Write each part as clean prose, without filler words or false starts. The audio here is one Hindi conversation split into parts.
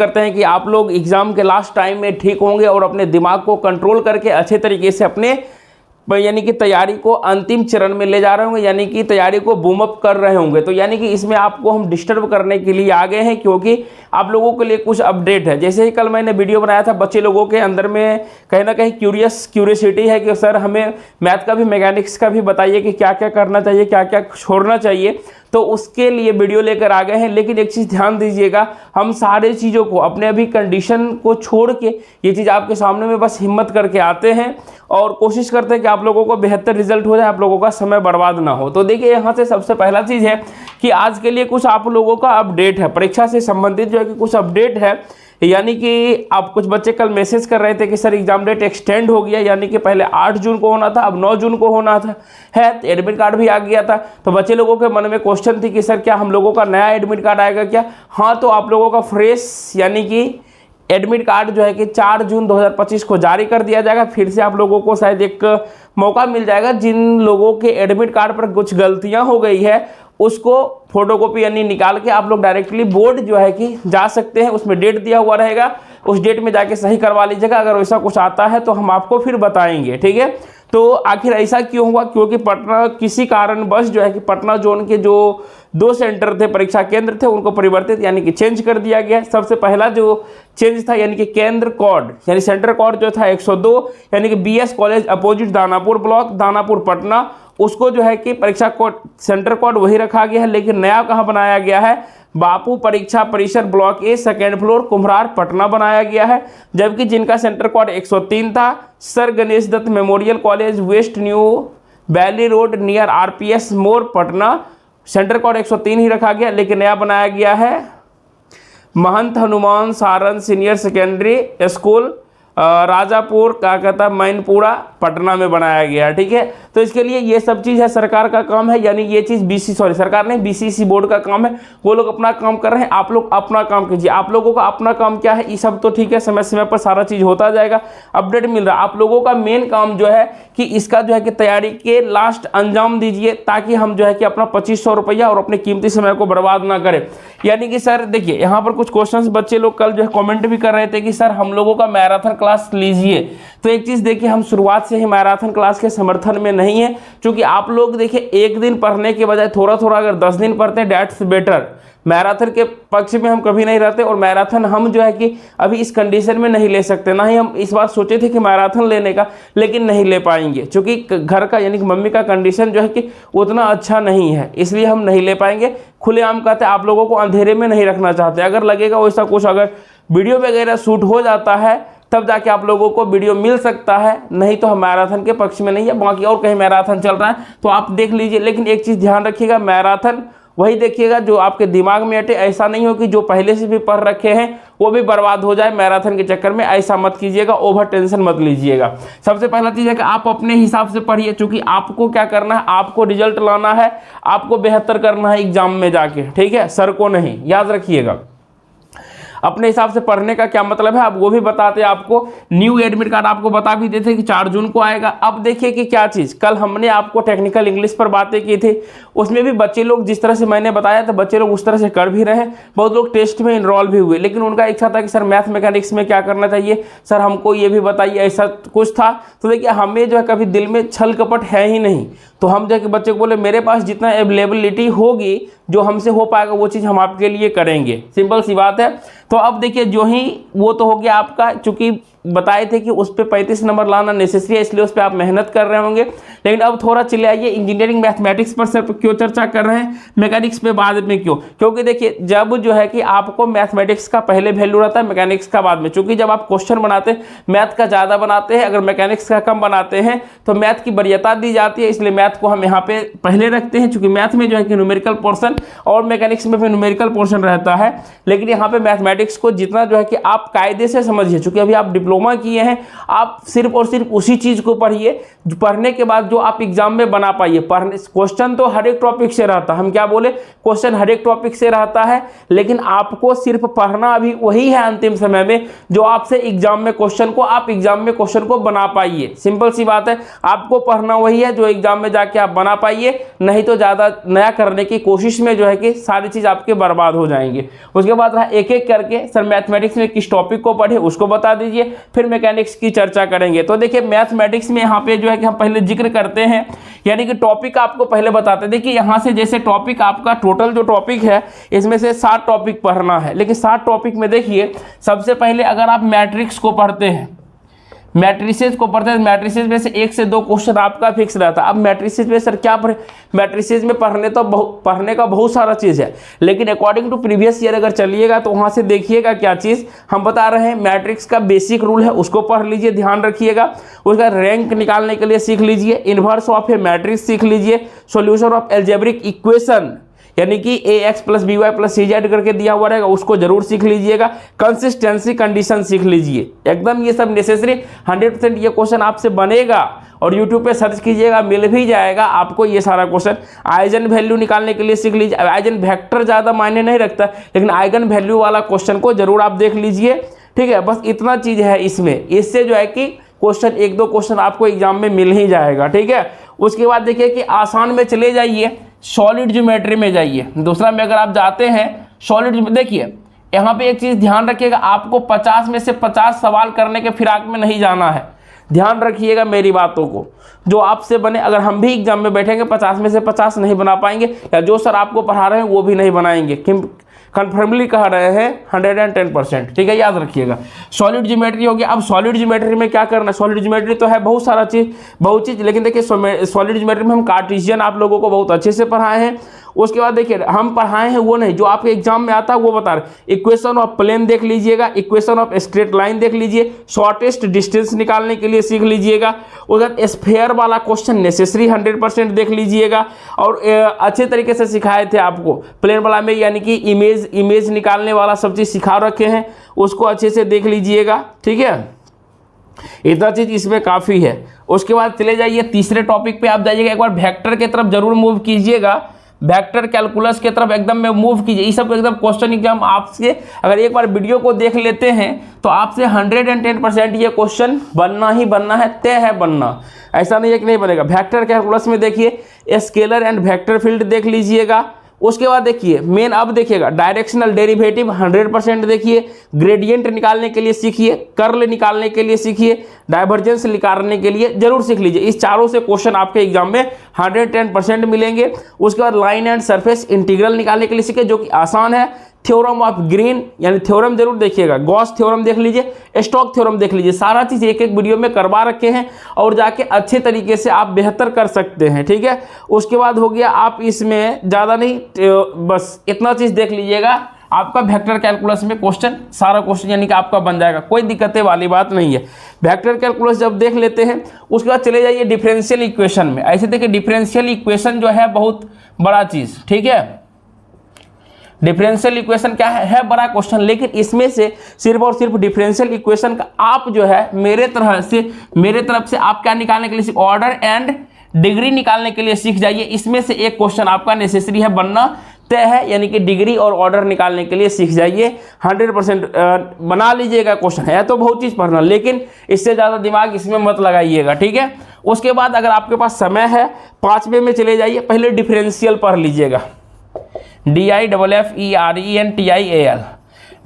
करते हैं कि आप लोग एग्ज़ाम के लास्ट टाइम में ठीक होंगे और अपने दिमाग को कंट्रोल करके अच्छे तरीके से अपने यानी कि तैयारी को अंतिम चरण में ले जा रहे होंगे, यानी कि तैयारी को बूम अप कर रहे होंगे। तो यानी कि इसमें आपको हम डिस्टर्ब करने के लिए आ गए हैं, क्योंकि आप लोगों के लिए कुछ अपडेट है। जैसे ही कल मैंने वीडियो बनाया था, बच्चे लोगों के अंदर में कहीं ना कहीं क्यूरियोसिटी है कि सर हमें मैथ का भी मैकेनिक्स का भी बताइए कि क्या क्या करना चाहिए, क्या क्या छोड़ना चाहिए। तो उसके लिए वीडियो लेकर आ गए हैं। लेकिन एक चीज़ ध्यान दीजिएगा, हम सारे चीज़ों को अपने अभी कंडीशन को छोड़ के ये चीज़ आपके सामने में बस हिम्मत करके आते हैं और कोशिश करते हैं कि आप लोगों को बेहतर रिजल्ट हो जाए, आप लोगों का समय बर्बाद ना हो। तो देखिए यहाँ से सबसे पहला चीज़ है कि आज के लिए कुछ आप लोगों का अपडेट है, परीक्षा से संबंधित जो है कि कुछ अपडेट है। यानी कि आप कुछ बच्चे कल मैसेज कर रहे थे कि सर एग्जाम डेट एक्सटेंड हो गया, यानी कि पहले 8 जून को होना था, अब 9 जून को होना था है। तो एडमिट कार्ड भी आ गया था। तो बच्चे लोगों के मन में क्वेश्चन थी कि सर क्या हम लोगों का नया एडमिट कार्ड आएगा क्या? हाँ, तो आप लोगों का फ्रेश यानी कि एडमिट कार्ड जो है कि 4 जून 2025 को जारी कर दिया जाएगा। फिर से आप लोगों को शायद एक मौका मिल जाएगा, जिन लोगों के एडमिट कार्ड पर कुछ गलतियां हो गई है उसको फोटोकॉपी यानी निकाल के आप लोग डायरेक्टली बोर्ड जो है कि जा सकते हैं। उसमें डेट दिया हुआ रहेगा, उस डेट में जाके सही करवा लीजिएगा। अगर वैसा कुछ आता है तो हम आपको फिर बताएंगे, ठीक है। तो आखिर ऐसा क्यों हुआ? क्योंकि पटना किसी कारणवश जो है कि पटना जोन के जो 2 सेंटर थे, परीक्षा केंद्र थे, उनको परिवर्तित यानी कि चेंज कर दिया गया। सबसे पहला जो चेंज था यानी कि केंद्र कोड यानी सेंटर कोड जो था 102 यानी कि BS college opposite Danapur block, Danapur Patna, उसको जो है कि परीक्षा कोड सेंटर कोड वही रखा गया है। लेकिन नया कहाँ बनाया गया है? बापू परीक्षा परिसर block A, 2nd floor, Kumhrar, Patna बनाया गया है। जबकि जिनका सेंटर कोड 103 था, sir Ganesh Dutt memorial college, west new valley road near RPS More, Patna, centre code 103 ही रखा गया। लेकिन नया बनाया गया है Mahant Hanuman Saran senior secondary school, Rajapur क्या कहता है मैनपुरा, पटना में बनाया गया, ठीक है। तो इसके लिए ये सब चीज़ है, सरकार का काम है। यानी ये चीज़ सरकार नहीं, BCC बोर्ड का काम है। वो लोग अपना काम कर रहे हैं, आप लोग अपना काम कीजिए। आप लोगों का अपना काम क्या है? ये सब तो ठीक है, समय समय पर सारा चीज़ होता जाएगा, अपडेट मिल रहा है। आप लोगों का मेन काम जो है कि इसका जो है कि तैयारी के लास्ट अंजाम दीजिए, ताकि हम जो है कि अपना 2500 रुपया और अपने कीमती समय को बर्बाद ना करें। यानी कि सर देखिए यहाँ पर कुछ क्वेश्चंस बच्चे लोग कल जो है कमेंट भी कर रहे थे कि सर हम लोगों का मैराथन क्लास लीजिए। तो एक चीज़ देखिए, हम शुरुआत से ही मैराथन क्लास के समर्थन में नहीं है, क्योंकि आप लोग देखिए एक दिन पढ़ने के बजाय थोड़ा थोड़ा अगर 10 दिन पढ़ते हैं, डेट्स बेटर। मैराथन के पक्ष में हम कभी नहीं रहते, और मैराथन हम जो है कि अभी इस कंडीशन में नहीं ले सकते। ना ही हम इस बार सोचे थे कि मैराथन लेने का, लेकिन नहीं ले पाएंगे, क्योंकि घर का यानी कि मम्मी का कंडीशन जो है कि उतना अच्छा नहीं है, इसलिए हम नहीं ले पाएंगे। खुलेआम कहते हैं, आप लोगों को अंधेरे में नहीं रखना चाहते। अगर लगेगा वैसा कुछ, अगर वीडियो वगैरह शूट हो जाता है तब जाके आप लोगों को वीडियो मिल सकता है, नहीं तो हम मैराथन के पक्ष में नहीं है। बाकी और कहीं मैराथन चल रहा है तो आप देख लीजिए। लेकिन एक चीज़ ध्यान रखिएगा, मैराथन वही देखिएगा जो आपके दिमाग में अटे। ऐसा नहीं हो कि जो पहले से भी पढ़ रखे हैं वो भी बर्बाद हो जाए मैराथन के चक्कर में। ऐसा मत कीजिएगा, ओवर टेंशन मत लीजिएगा। सबसे पहला चीज़ है कि आप अपने हिसाब से पढ़िए, क्योंकि आपको क्या करना है, आपको रिजल्ट लाना है, आपको बेहतर करना है एग्जाम में जाके, ठीक है, सर को नहीं, याद रखिएगा। अपने हिसाब से पढ़ने का क्या मतलब है, अब वो भी बताते हैं आपको। न्यू एडमिट कार्ड आपको बता भी देते कि 4 जून को आएगा। अब देखिए कि क्या चीज़, कल हमने आपको टेक्निकल इंग्लिश पर बातें की थी, उसमें भी बच्चे लोग जिस तरह से मैंने बताया था, बच्चे लोग उस तरह से कर भी रहे हैं। बहुत लोग टेस्ट में इनरोल भी हुए, लेकिन उनका इच्छा था कि सर मैथ मैकेनिक्स में क्या करना चाहिए, सर हमको ये भी बताइए, ऐसा कुछ था। तो देखिए हमें जो है कभी दिल में छल कपट है ही नहीं, तो हम जो है कि बच्चे को बोले मेरे पास जितना अवेलेबिलिटी होगी, जो हमसे हो पाएगा वो चीज़ हम आपके लिए करेंगे, सिंपल सी बात है। तो अब देखिए जो ही वो तो हो गया आपका, चूंकि बताए थे कि उस पर 35 नंबर लाना नेसेसरी है, इसलिए उस पर आप मेहनत कर रहे होंगे। लेकिन अब थोड़ा चले आइए इंजीनियरिंग मैथमेटिक्स पर सिर्फ क्यों चर्चा कर रहे हैं, मैकेनिक्स पे बाद में क्यों? क्योंकि देखिए जब जो है कि आपको मैथमेटिक्स का पहले वैल्यू रहता है, मैकेनिक्स का बाद में। चूंकि जब आप क्वेश्चन बनाते हैं मैथ का ज़्यादा बनाते हैं, अगर मैकेनिक्स का कम बनाते हैं तो मैथ की वरीयता दी जाती है, इसलिए मैथ को हम यहाँ पे पहले रखते हैं। चूंकि मैथ में जो है कि न्यूमेरिकल पोर्शन और मैकेनिक्स में भी न्यूमेरिकल पोर्शन रहता है, लेकिन यहाँ पे मैथमेटिक्स को जितना जो है कि आप कायदे से समझिए, चूंकि अभी आप डिप्लोमा किए हैं, आप सिर्फ और सिर्फ उसी चीज़ को पढ़िए, पढ़ने के बाद जो आप एग्जाम में बना पाइए। पढ़ने क्वेश्चन तो हर एक टॉपिक से रहता है, हम क्या बोले, क्वेश्चन हर एक टॉपिक से रहता है, लेकिन आपको सिर्फ पढ़ना अभी वही है अंतिम समय में जो आपसे एग्जाम में क्वेश्चन को, आप एग्जाम में क्वेश्चन को बना पाइए। सिंपल सी बात है, आपको पढ़ना वही है जो एग्जाम में जाके आप बना पाइए, नहीं तो ज़्यादा नया करने की कोशिश में जो है कि सारी चीज़ आपके बर्बाद हो जाएंगे। उसके बाद रहा एक एक करके, सर मैथमेटिक्स में किस टॉपिक को पढ़े उसको बता दीजिए, फिर मैकेनिक्स की चर्चा करेंगे। तो देखिए मैथमेटिक्स में यहाँ पे जो है कि हम पहले जिक्र करते हैं, यानी कि टॉपिक आपको पहले बताते हैं। देखिए यहाँ से जैसे टॉपिक आपका टोटल जो टॉपिक है इसमें से 7 टॉपिक पढ़ना है, लेकिन 7 टॉपिक में देखिए सबसे पहले अगर आप मैट्रिक्स को पढ़ते हैं, मैट्रिसेस को पढ़ते हैं, मैट्रिसेस में से 1 से 2 क्वेश्चन आपका फिक्स रहता है। अब मैट्रिसेस में सर क्या पढ़े, मैट्रिसेस में पढ़ने का बहुत सारा चीज़ है, लेकिन अकॉर्डिंग टू प्रीवियस ईयर अगर चलिएगा तो वहाँ से देखिएगा क्या चीज़ हम बता रहे हैं। मैट्रिक्स का बेसिक रूल है उसको पढ़ लीजिए, ध्यान रखिएगा। उसका रैंक निकालने के लिए सीख लीजिए, इन्वर्स ऑफ ए मैट्रिक्स सीख लीजिए, सॉल्यूशन ऑफ एल्जेब्रिक इक्वेशन यानी कि ax + by + cz करके दिया हुआ रहेगा उसको जरूर सीख लीजिएगा। कंसिस्टेंसी कंडीशन सीख लीजिए, एकदम ये सब नेसेसरी 100% ये क्वेश्चन आपसे बनेगा और यूट्यूब पे सर्च कीजिएगा मिल भी जाएगा आपको ये सारा क्वेश्चन। आइगन वैल्यू निकालने के लिए सीख लीजिए। आइगन वेक्टर ज़्यादा मायने नहीं रखता, लेकिन आइगन वैल्यू वाला क्वेश्चन को जरूर आप देख लीजिए, ठीक है। बस इतना चीज़ है इसमें, इससे जो है कि क्वेश्चन 1-2 क्वेश्चन आपको एग्जाम में मिल ही जाएगा, ठीक है। उसके बाद देखिए कि आसान में चले जाइए, सॉलिड ज्योमेट्री में जाइए। दूसरा में अगर आप जाते हैं सॉलिड, देखिए यहाँ पे एक चीज़ ध्यान रखिएगा, आपको 50 में से 50 सवाल करने के फिराक में नहीं जाना है। ध्यान रखिएगा मेरी बातों को, जो आपसे बने। अगर हम भी एग्जाम में बैठेंगे 50 में से 50 नहीं बना पाएंगे, या जो सर आपको पढ़ा रहे हैं वो भी नहीं बनाएंगे, कन्फर्मली कह रहे हैं 110%, ठीक है, याद रखिएगा। सॉलिड ज्योमेट्री हो गया। अब सॉलिड ज्योमेट्री में क्या करना है, सॉलिड ज्योमेट्री तो है बहुत सारा चीज़, लेकिन देखिए सॉलिड ज्योमेट्री में हम कार्टेशियन आप लोगों को बहुत अच्छे से पढ़ाए हैं। उसके बाद देखिए हम पढ़ाए हैं वो नहीं जो आपके एग्जाम में आता है वो बता रहे। इक्वेशन ऑफ प्लेन देख लीजिएगा, इक्वेशन ऑफ स्ट्रेट लाइन देख लीजिए, शॉर्टेस्ट डिस्टेंस निकालने के लिए सीख लीजिएगा। उसके बाद स्फेयर वाला क्वेश्चन नेसेसरी 100% देख लीजिएगा, और अच्छे तरीके से सिखाए थे आपको प्लेन वाला में, यानी कि इमेज निकालने वाला सब चीज़ सिखा रखे हैं, उसको अच्छे से देख लीजिएगा, ठीक है। इतना चीज़ इसमें काफ़ी है। उसके बाद चले जाइए तीसरे टॉपिक पे आप जाइएगा, एक बार वेक्टर की तरफ जरूर मूव कीजिएगा, वेक्टर कैलकुलस के तरफ एकदम में मूव कीजिए। ये सब एकदम क्वेश्चन एग्जाम आपसे अगर एक बार वीडियो को देख लेते हैं तो आपसे 110% ये क्वेश्चन बनना ही बनना है, तय है बनना, ऐसा नहीं है कि नहीं बनेगा। वेक्टर कैलकुलस में देखिए स्केलर एंड वेक्टर फील्ड देख लीजिएगा। उसके बाद देखिए मेन, अब देखिएगा डायरेक्शनल डेरिवेटिव 100% देखिए, ग्रेडियंट निकालने के लिए सीखिए, कर्ल निकालने के लिए सीखिए, डाइवर्जेंस निकालने के लिए जरूर सीख लीजिए। इस चारों से क्वेश्चन आपके एग्जाम में 110% मिलेंगे। उसके बाद लाइन एंड सरफेस इंटीग्रल निकालने के लिए सीखिए जो कि आसान है। थ्योरम ऑफ ग्रीन यानी थ्योरम जरूर देखिएगा, गॉस थ्योरम देख लीजिए, स्टोक्स थ्योरम देख लीजिए, सारा चीज़ एक एक वीडियो में करवा रखे हैं और जाके अच्छे तरीके से आप बेहतर कर सकते हैं, ठीक है। उसके बाद हो गया, आप इसमें ज़्यादा नहीं बस इतना चीज़ देख लीजिएगा, आपका वेक्टर कैलकुलस में क्वेश्चन सारा क्वेश्चन यानी कि आपका बन जाएगा, कोई दिक्कतें वाली बात नहीं है। वेक्टर कैलकुलस जब देख लेते हैं उसके बाद चले जाइए डिफरेंशियल इक्वेशन में। ऐसे देखिए डिफरेंशियल इक्वेशन जो है बहुत बड़ा चीज़, ठीक है। डिफरेंशियल इक्वेशन क्या है बड़ा क्वेश्चन, लेकिन इसमें से सिर्फ और सिर्फ डिफरेंशियल इक्वेशन का आप जो है मेरे तरफ से आप क्या निकालने के लिए, ऑर्डर एंड डिग्री निकालने के लिए सीख जाइए। इसमें से एक क्वेश्चन आपका नेसेसरी है, बनना तय है, यानी कि डिग्री और ऑर्डर निकालने के लिए सीख जाइए। 100% बना लीजिएगा। क्वेश्चन है तो बहुत चीज़ पढ़ना, लेकिन इससे ज़्यादा दिमाग इसमें मत लगाइएगा, ठीक है। उसके बाद अगर आपके पास समय है 5वें में चले जाइए, पहले डिफरेंशियल पढ़ लीजिएगा, DIFFERENTIAL।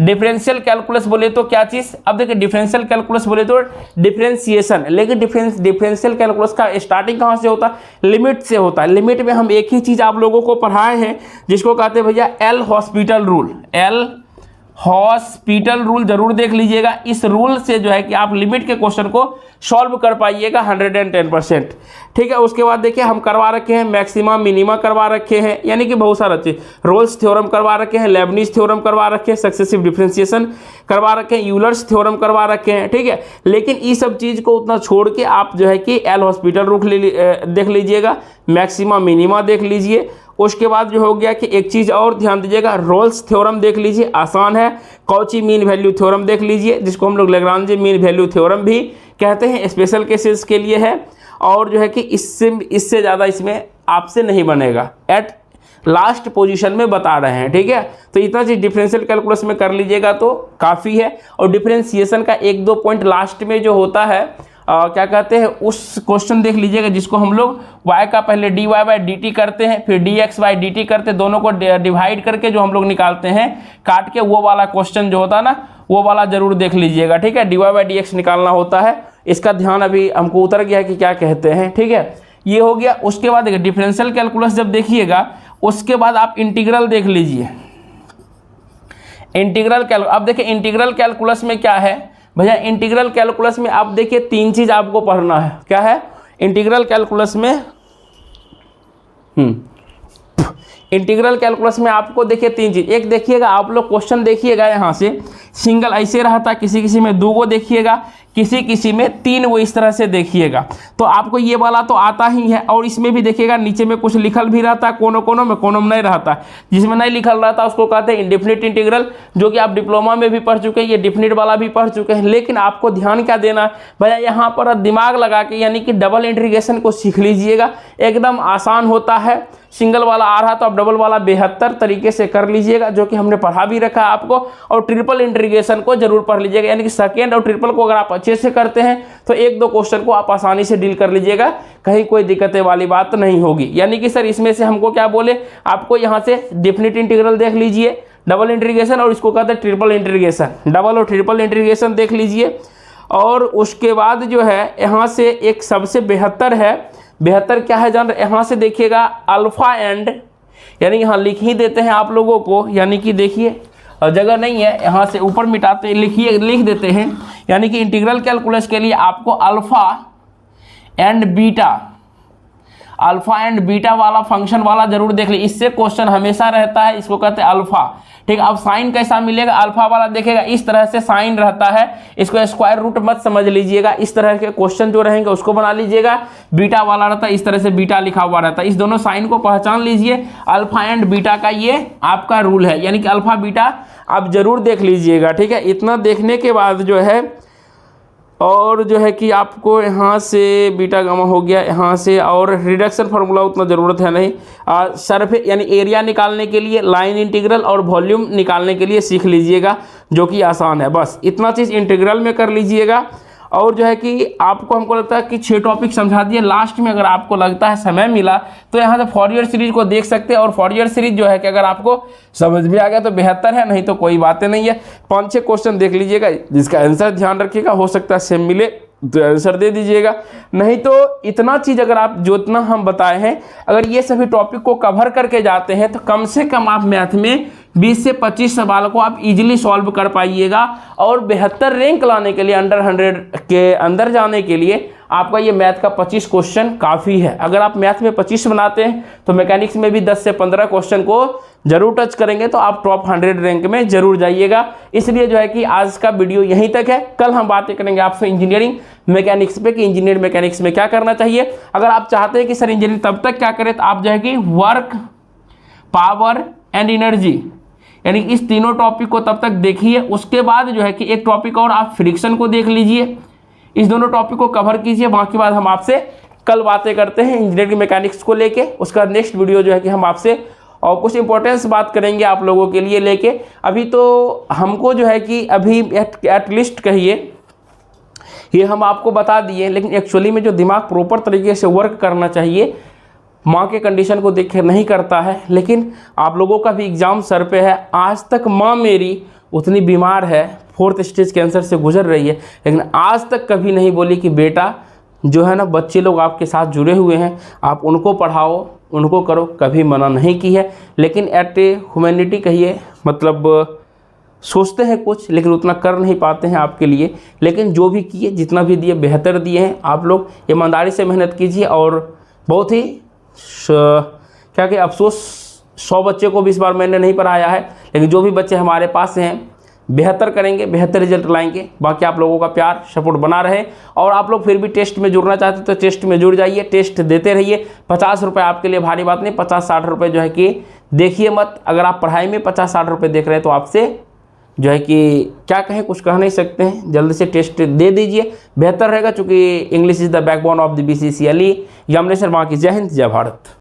डिफरेंशियल कैलकुलस बोले तो क्या चीज़, अब देखिए डिफरेंशियल कैलकुलस बोले तो डिफरेंशिएशन, लेकिन डिफरेंशियल कैलकुलस का स्टार्टिंग कहाँ से होता है, लिमिट से होता है। लिमिट में हम एक ही चीज़ आप लोगों को पढ़ाए हैं जिसको कहते हैं भैया L hospital rule. L hospital rule जरूर देख लीजिएगा। इस रूल से जो है कि आप लिमिट के क्वेश्चन को सॉल्व कर पाइएगा 110%, ठीक है। उसके बाद देखिए हम करवा रखे हैं मैक्सिमा मिनिमा करवा रखे हैं, यानी कि बहुत सारा चीज़, रोल्स थ्योरम करवा रखे हैं, लेबनिज थ्योरम करवा रखे हैं, सक्सेसिव डिफरेंशिएशन करवा रखे हैं, यूलर्स थ्योरम करवा रखे हैं, ठीक है। लेकिन इस सब चीज़ को उतना छोड़ के आप जो है कि एल हॉस्पिटल रूल देख लीजिएगा, मैक्सिमा मिनिमा देख लीजिए। उसके बाद जो हो गया कि एक चीज़ और ध्यान दीजिएगा, रोल्स थ्योरम देख लीजिए, आसान है। कॉची मीन वैल्यू थ्योरम देख लीजिए, जिसको हम लोग लैग्रांज मीन वैल्यू थ्योरम भी कहते हैं, स्पेशल केसेस के लिए है। और जो है कि इससे ज़्यादा इसमें आपसे नहीं बनेगा, एट लास्ट पोजीशन में बता रहे हैं, ठीक है। तो इतना चीज़ डिफरेंशियल कैलकुलस में कर लीजिएगा तो काफ़ी है। और डिफरेंशिएशन का 1-2 पॉइंट लास्ट में जो होता है क्या कहते हैं, उस क्वेश्चन देख लीजिएगा, जिसको हम लोग y का पहले dy बाई dt करते हैं, फिर dx बाई dt करते हैं, दोनों को डिवाइड करके जो हम लोग निकालते हैं काट के, वो वाला क्वेश्चन जो होता है ना, वो वाला जरूर देख लीजिएगा, ठीक है। dy बाई dx निकालना होता है, इसका ध्यान अभी हमको उतर गया है कि क्या कहते हैं, ठीक है। ये हो गया। उसके बाद देखिए डिफरेंशियल कैलकुलस जब देखिएगा, उसके बाद आप इंटीग्रल देख लीजिए। इंटीग्रल अब देखिए इंटीग्रल कैलकुलस में क्या है भैया, इंटीग्रल कैलकुलस में आप देखिए 3 चीज़ आपको पढ़ना है। क्या है इंटीग्रल कैलकुलस में? इंटीग्रल कैलकुलस में आपको देखिए 3 चीज़। एक देखिएगा आप लोग क्वेश्चन देखिएगा, यहाँ से सिंगल ऐसे रहता, किसी किसी में 2 को देखिएगा, किसी किसी में 3 वो इस तरह से देखिएगा। तो आपको ये वाला तो आता ही है। और इसमें भी देखिएगा नीचे में कुछ लिखल भी रहता है, कोनों में नहीं रहता। जिसमें नहीं लिखल रहता उसको कहते हैं इंडेफिनिट इंटीग्रल, जो कि आप डिप्लोमा में भी पढ़ चुके हैं, ये डिफिनिट वाला भी पढ़ चुके हैं। लेकिन आपको ध्यान क्या देना है भैया, यहाँ पर दिमाग लगा के यानी कि डबल इंटीग्रेशन को सीख लीजिएगा, एकदम आसान होता है। सिंगल वाला आ रहा तो आप डबल वाला बेहतर तरीके से कर लीजिएगा, जो कि हमने पढ़ा भी रखा है आपको। और ट्रिपल इंटीग्रेशन को जरूर पढ़ लीजिएगा, यानी कि सेकेंड और ट्रिपल को अगर आप अच्छे से करते हैं तो 1-2 क्वेश्चन को आप आसानी से डील कर लीजिएगा, कहीं कोई दिक्कतें वाली बात नहीं होगी। यानी कि सर इसमें से हमको क्या बोले, आपको यहाँ से डेफिनिट इंटीग्रल देख लीजिए, डबल इंटीग्रेशन, और इसको कहते हैं ट्रिपल इंटीग्रेशन, डबल और ट्रिपल इंटीग्रेशन देख लीजिए। और उसके बाद जो है यहाँ से एक सबसे बेहतर क्या है जान, यहाँ से देखिएगा अल्फा एंड, यानी यहाँ लिख ही देते हैं आप लोगों को, यानी कि देखिए जगह नहीं है, यहाँ से ऊपर मिटाते लिख देते हैं। यानी कि इंटीग्रल कैलकुलस के लिए आपको अल्फा एंड बीटा वाला फंक्शन वाला जरूर देख लीजिए। इससे क्वेश्चन हमेशा रहता है, इसको कहते हैं अल्फा, ठीक है। अब साइन कैसा मिलेगा, अल्फा वाला देखेगा इस तरह से साइन रहता है, इसको स्क्वायर रूट मत समझ लीजिएगा, इस तरह के क्वेश्चन जो रहेंगे उसको बना लीजिएगा। बीटा वाला रहता है इस तरह से, बीटा लिखा हुआ रहता है, इस दोनों साइन को पहचान लीजिए। अल्फा एंड बीटा का ये आपका रूल है, यानी कि अल्फा बीटा आप जरूर देख लीजिएगा, ठीक है। इतना देखने के बाद जो है, और जो है कि आपको यहाँ से बीटा गामा हो गया यहाँ से, और रिडक्शन फार्मूला उतना ज़रूरत है नहीं। सरफेस यानी एरिया निकालने के लिए लाइन इंटीग्रल और वॉल्यूम निकालने के लिए सीख लीजिएगा, जो कि आसान है। बस इतना चीज़ इंटीग्रल में कर लीजिएगा। और जो है कि आपको हमको लगता है कि 6 टॉपिक समझा दिए। लास्ट में अगर आपको लगता है समय मिला तो यहाँ से फॉरियर सीरीज को देख सकते हैं। और फॉरियर सीरीज जो है कि अगर आपको समझ में आ गया तो बेहतर है, नहीं तो कोई बातें नहीं है। 5-6 क्वेश्चन देख लीजिएगा, जिसका आंसर ध्यान रखिएगा, हो सकता है सेम मिले तो आंसर दे दीजिएगा। नहीं तो इतना चीज़ अगर आप जो इतना हम बताए हैं, अगर ये सभी टॉपिक को कवर करके जाते हैं तो कम से कम आप मैथ में 20 से 25 सवाल को आप इजीली सॉल्व कर पाइएगा। और बेहतर रैंक लाने के लिए, अंडर 100 के अंदर जाने के लिए आपका ये मैथ का 25 क्वेश्चन काफ़ी है। अगर आप मैथ में 25 बनाते हैं तो मैकेनिक्स में भी 10 से 15 क्वेश्चन को जरूर टच करेंगे, तो आप टॉप 100 रैंक में जरूर जाइएगा। इसलिए जो है कि आज का वीडियो यहीं तक है। कल हम बातें करेंगे आपसे इंजीनियरिंग मैकेनिक्स पे, कि इंजीनियर मैकेनिक्स में क्या करना चाहिए। अगर आप चाहते हैं कि सर इंजीनियरिंग तब तक क्या करें, तो आप जो है कि वर्क, पावर एंड एनर्जी, यानी इस तीनों टॉपिक को तब तक देखिए। उसके बाद जो है कि एक टॉपिक और आप फ्रिक्शन को देख लीजिए, इस दोनों टॉपिक को कवर कीजिए। बाकी बाद हम आपसे कल बातें करते हैं इंजीनियरिंग मैकेनिक्स को लेके। उसका नेक्स्ट वीडियो जो है कि हम आपसे और कुछ इंपॉर्टेंस बात करेंगे आप लोगों के लिए लेके। अभी तो हमको जो है कि अभी एटलीस्ट कहिए ये हम आपको बता दिए, लेकिन एक्चुअली में जो दिमाग प्रॉपर तरीके से वर्क करना चाहिए, माँ के कंडीशन को देख के नहीं करता है। लेकिन आप लोगों का भी एग्ज़ाम सर पे है। आज तक माँ मेरी उतनी बीमार है, 4th स्टेज कैंसर से गुजर रही है, लेकिन आज तक कभी नहीं बोली कि बेटा जो है ना, बच्चे लोग आपके साथ जुड़े हुए हैं, आप उनको पढ़ाओ, उनको करो, कभी मना नहीं की है। लेकिन एट ह्यूमैनिटी कहिए, मतलब सोचते हैं कुछ लेकिन उतना कर नहीं पाते हैं आपके लिए। लेकिन जो भी किए, जितना भी दिए, बेहतर दिए हैं। आप लोग ईमानदारी से मेहनत कीजिए। और बहुत ही क्या कि अफसोस 100 बच्चे को भी इस बार मैंने नहीं पढ़ाया है, लेकिन जो भी बच्चे हमारे पास हैं बेहतर करेंगे, बेहतर रिजल्ट लाएंगे। बाकी आप लोगों का प्यार सपोर्ट बना रहे, और आप लोग फिर भी टेस्ट में जुड़ना चाहते तो टेस्ट में जुड़ जाइए, टेस्ट देते रहिए। 50 रुपये आपके लिए भारी बात नहीं, 50-60 रुपये जो है कि देखिए मत। अगर आप पढ़ाई में 50-60 रुपये देख रहे हैं तो आपसे जो है कि क्या कहें, कुछ कह नहीं सकते हैं। जल्दी से टेस्ट दे दीजिए, बेहतर रहेगा, चूँकि English is the backbone of the BCCLE examination. वहाँ की जय हिंद, जय भारत।